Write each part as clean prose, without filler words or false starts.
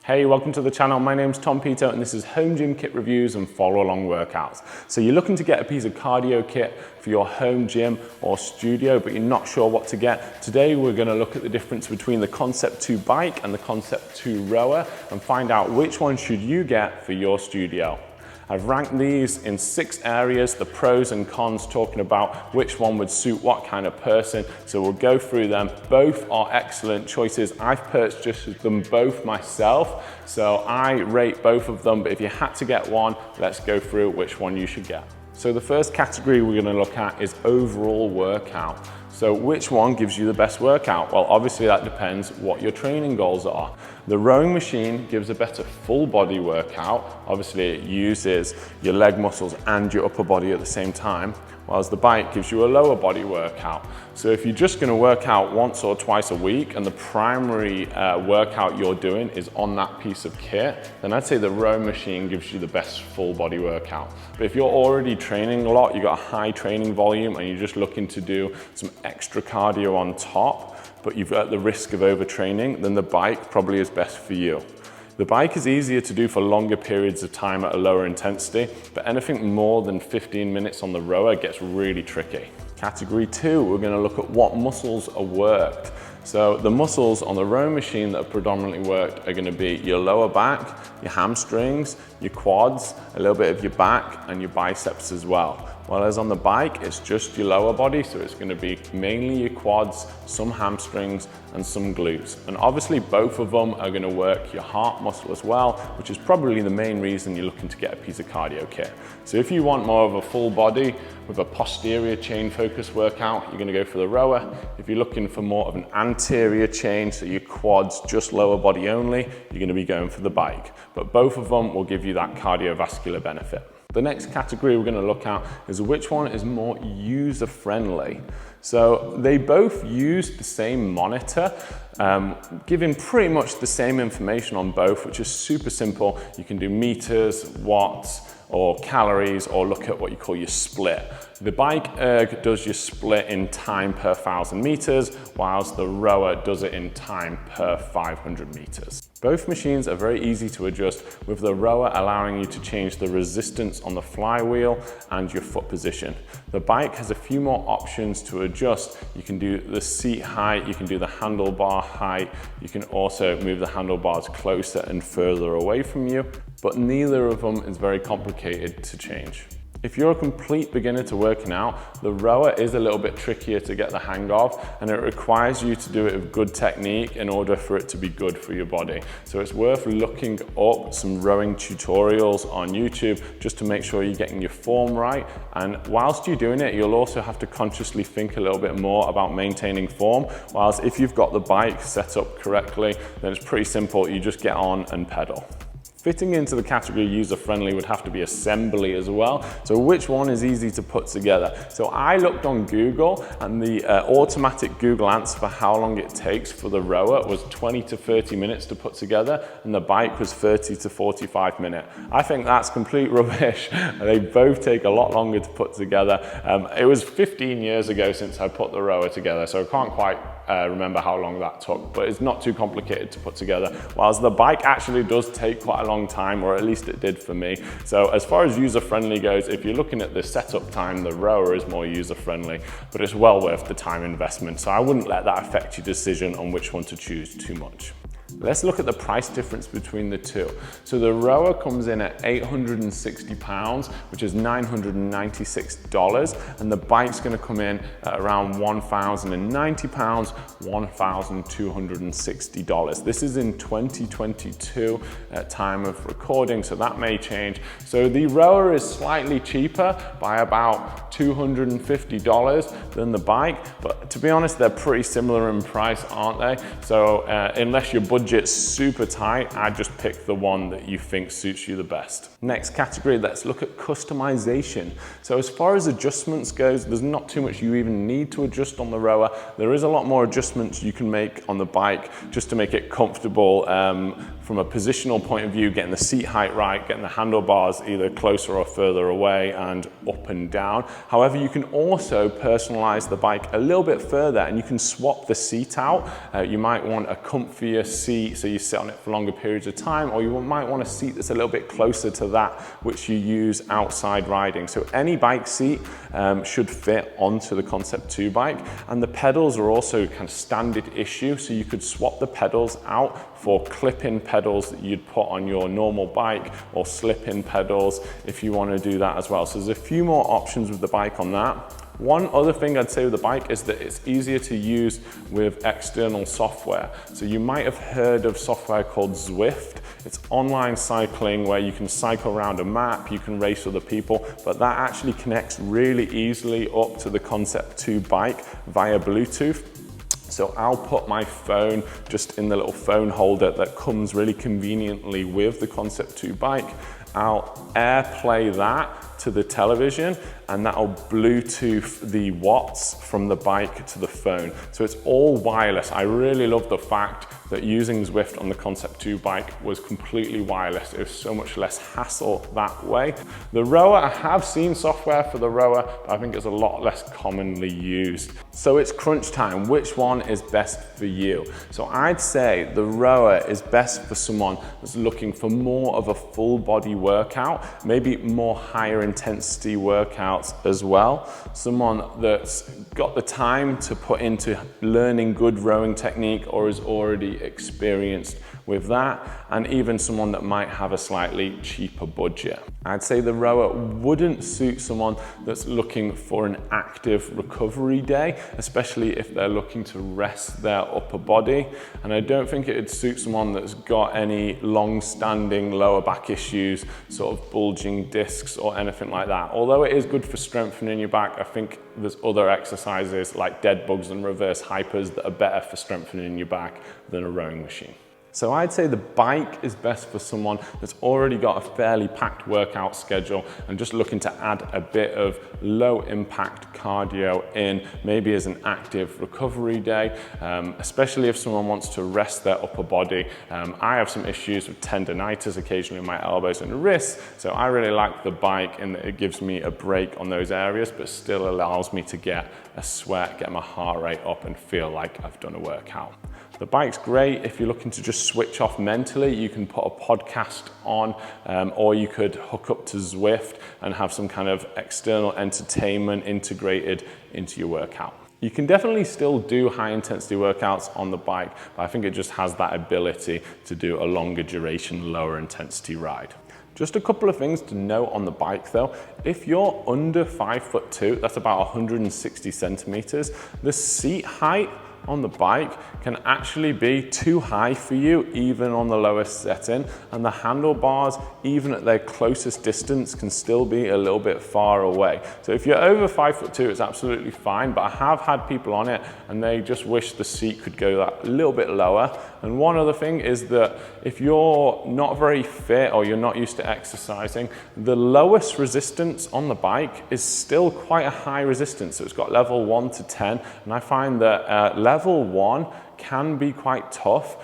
Hey, welcome to the channel. My name's Tom Peter and this is home gym kit reviews and follow along workouts. So you're looking to get a piece of cardio kit for your home gym or studio, but you're not sure what to get. Today we're going to look at the difference between the Concept 2 bike and the Concept 2 rower and find out which one should you get for your studio. I've ranked these in 6 areas, the pros and cons, talking about which one would suit what kind of person. So we'll go through them. Both are excellent choices. I've purchased them both myself, so I rate both of them. But if you had to get one, let's go through which one you should get. So the first category we're going to look at is overall workout. So which one gives you the best workout? Well, obviously that depends what your training goals are. The rowing machine gives a better full body workout. Obviously it uses your leg muscles and your upper body at the same time, whereas the bike gives you a lower body workout. So if you're just going to work out once or twice a week and the primary workout you're doing is on that piece of kit, then I'd say the rowing machine gives you the best full body workout. But if you're already training a lot, you've got a high training volume and you're just looking to do some extra cardio on top, but you've got the risk of overtraining, then the bike probably is best for you. The bike is easier to do for longer periods of time at a lower intensity, but anything more than 15 minutes on the rower gets really tricky. Category 2, we're going to look at what muscles are worked. So the muscles on the rowing machine that are predominantly worked are going to be your lower back, your hamstrings, your quads, a little bit of your back and your biceps as well. Whereas on the bike, it's just your lower body, so it's going to be mainly your quads, some hamstrings and some glutes. And obviously both of them are going to work your heart muscle as well, which is probably the main reason you're looking to get a piece of cardio kit. So if you want more of a full body with a posterior chain focus workout, you're going to go for the rower. If you're looking for more of an anterior chain, so your quads just lower body only, you're going to be going for the bike. But both of them will give you that cardiovascular benefit. The next category we're going to look at is which one is more user-friendly. So they both use the same monitor, giving pretty much the same information on both, which is super simple. You can do meters, watts, or calories, or look at what you call your split. The Bike Erg does your split in time per 1,000 meters, whilst the rower does it in time per 500 meters. Both machines are very easy to adjust, with the rower allowing you to change the resistance on the flywheel and your foot position. The bike has a few more options to adjust. You can do the seat height, you can do the handlebar height, you can also move the handlebars closer and further away from you, but neither of them is very complicated to change. If you're a complete beginner to working out, the rower is a little bit trickier to get the hang of, and it requires you to do it with good technique in order for it to be good for your body. So it's worth looking up some rowing tutorials on YouTube just to make sure you're getting your form right. And whilst you're doing it, you'll also have to consciously think a little bit more about maintaining form. Whilst if you've got the bike set up correctly, then it's pretty simple. You just get on and pedal. Fitting into the category user-friendly would have to be assembly as well. So which one is easy to put together? So I looked on Google and the automatic Google answer for how long it takes for the rower was 20 to 30 minutes to put together, and the bike was 30 to 45 minutes. I think that's complete rubbish. They both take a lot longer to put together. It was 15 years ago since I put the rower together, so I can't quite remember how long that took, but it's not too complicated to put together. Whilst the bike actually does take quite a long time, or at least it did for me. So as far as user-friendly goes, if you're looking at the setup time, the rower is more user-friendly, but it's well worth the time investment. So I wouldn't let that affect your decision on which one to choose too much. Let's look at the price difference between the two. So the rower comes in at £860, which is $996, and the bike's going to come in at around £1,090, $1,260. This is in 2022 at time of recording, so that may change. So the rower is slightly cheaper by about $250 than the bike, but to be honest, they're pretty similar in price, aren't they? So unless your budget's super tight, I'd just pick the one that you think suits you the best. Next category, let's look at customization. So as far as adjustments goes, there's not too much you even need to adjust on the rower. There is a lot more adjustments you can make on the bike just to make it comfortable from a positional point of view, getting the seat height right, getting the handlebars either closer or further away and up and down. However, you can also personalize the bike a little bit further, and you can swap the seat out. You might want a comfier seat so you sit on it for longer periods of time, or you might want a seat that's a little bit closer to that which you use outside riding. So any bike seat should fit onto the Concept 2 bike, and the pedals are also kind of standard issue, so you could swap the pedals out for clip-in pedals that you'd put on your normal bike, or slip-in pedals if you want to do that as well. So there's a few more options with the bike on that. One other thing I'd say with the bike is that it's easier to use with external software. So you might have heard of software called Zwift. It's online cycling where you can cycle around a map, you can race other people, but that actually connects really easily up to the Concept 2 bike via Bluetooth. So I'll put my phone just in the little phone holder that comes really conveniently with the Concept 2 bike. I'll AirPlay that to the television, and that'll Bluetooth the watts from the bike to the phone. So it's all wireless. I really love the fact that using Zwift on the Concept 2 bike was completely wireless. It was so much less hassle that way. The rower, I have seen software for the rower, but I think it's a lot less commonly used. So it's crunch time. Which one is best for you? So I'd say the rower is best for someone that's looking for more of a full body workout, maybe more higher intensity workouts as well. Someone that's got the time to put into learning good rowing technique or is already experienced with that, and even someone that might have a slightly cheaper budget. I'd say the rower wouldn't suit someone that's looking for an active recovery day, especially if they're looking to rest their upper body. And I don't think it would suit someone that's got any long-standing lower back issues, sort of bulging discs or anything like that. Although it is good for strengthening your back, I think there's other exercises like dead bugs and reverse hypers that are better for strengthening your back than a rowing machine. So I'd say the bike is best for someone that's already got a fairly packed workout schedule and just looking to add a bit of low impact cardio in, maybe as an active recovery day, especially if someone wants to rest their upper body. I have some issues with tendonitis occasionally in my elbows and wrists, so I really like the bike in that it gives me a break on those areas, but still allows me to get a sweat, get my heart rate up and feel like I've done a workout. The bike's great if you're looking to just switch off mentally. You can put a podcast on, or you could hook up to Zwift and have some kind of external entertainment integrated into your workout. You can definitely still do high intensity workouts on the bike, but I think it just has that ability to do a longer duration, lower intensity ride. Just a couple of things to note on the bike though. If you're under 5'2", that's about 160 centimeters, the seat height on the bike can actually be too high for you, even on the lowest setting, and the handlebars, even at their closest distance, can still be a little bit far away. So if you're over 5'2", it's absolutely fine, but I have had people on it and they just wish the seat could go that little bit lower. And one other thing is that if you're not very fit or you're not used to exercising, the lowest resistance on the bike is still quite a high resistance. So it's got level 1 to 10, and I find that level 1 can be quite tough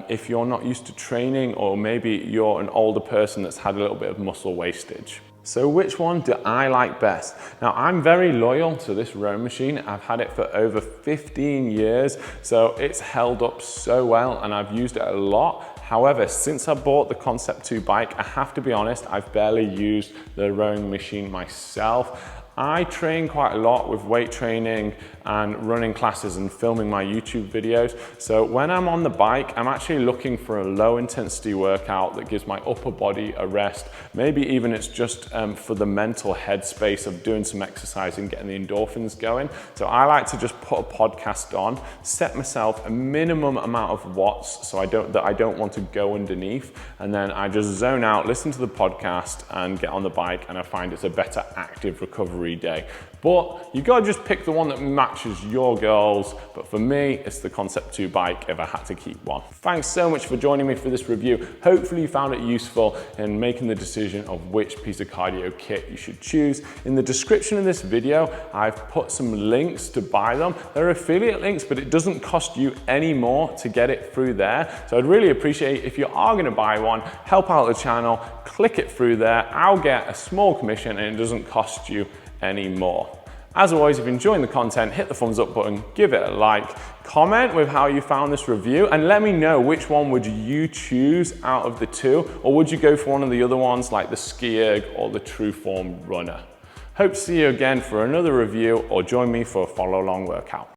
if you're not used to training, or maybe you're an older person that's had a little bit of muscle wastage. So which one do I like best? Now, I'm very loyal to this rowing machine. I've had it for over 15 years, so it's held up so well and I've used it a lot. However, since I bought the Concept 2 bike, I have to be honest, I've barely used the rowing machine myself. I train quite a lot with weight training and running classes and filming my YouTube videos. So when I'm on the bike, I'm actually looking for a low intensity workout that gives my upper body a rest. Maybe even it's just for the mental headspace of doing some exercise and getting the endorphins going. So I like to just put a podcast on, set myself a minimum amount of watts so I don't want to go underneath, and then I just zone out, listen to the podcast and get on the bike, and I find it's a better active recovery day. But you gotta just pick the one that matches your goals. But for me, it's the Concept 2 bike if I had to keep one. Thanks so much for joining me for this review. Hopefully you found it useful in making the decision of which piece of cardio kit you should choose. In the description of this video, I've put some links to buy them. They're affiliate links, but it doesn't cost you any more to get it through there. So I'd really appreciate if you are gonna buy one, help out the channel, click it through there. I'll get a small commission and it doesn't cost you any more. As always, if you're enjoying the content, hit the thumbs up button, give it a like, comment with how you found this review, and let me know which one would you choose out of the two, or would you go for one of the other ones like the Ski Erg or the Trueform Runner. Hope to see you again for another review, or join me for a follow along workout.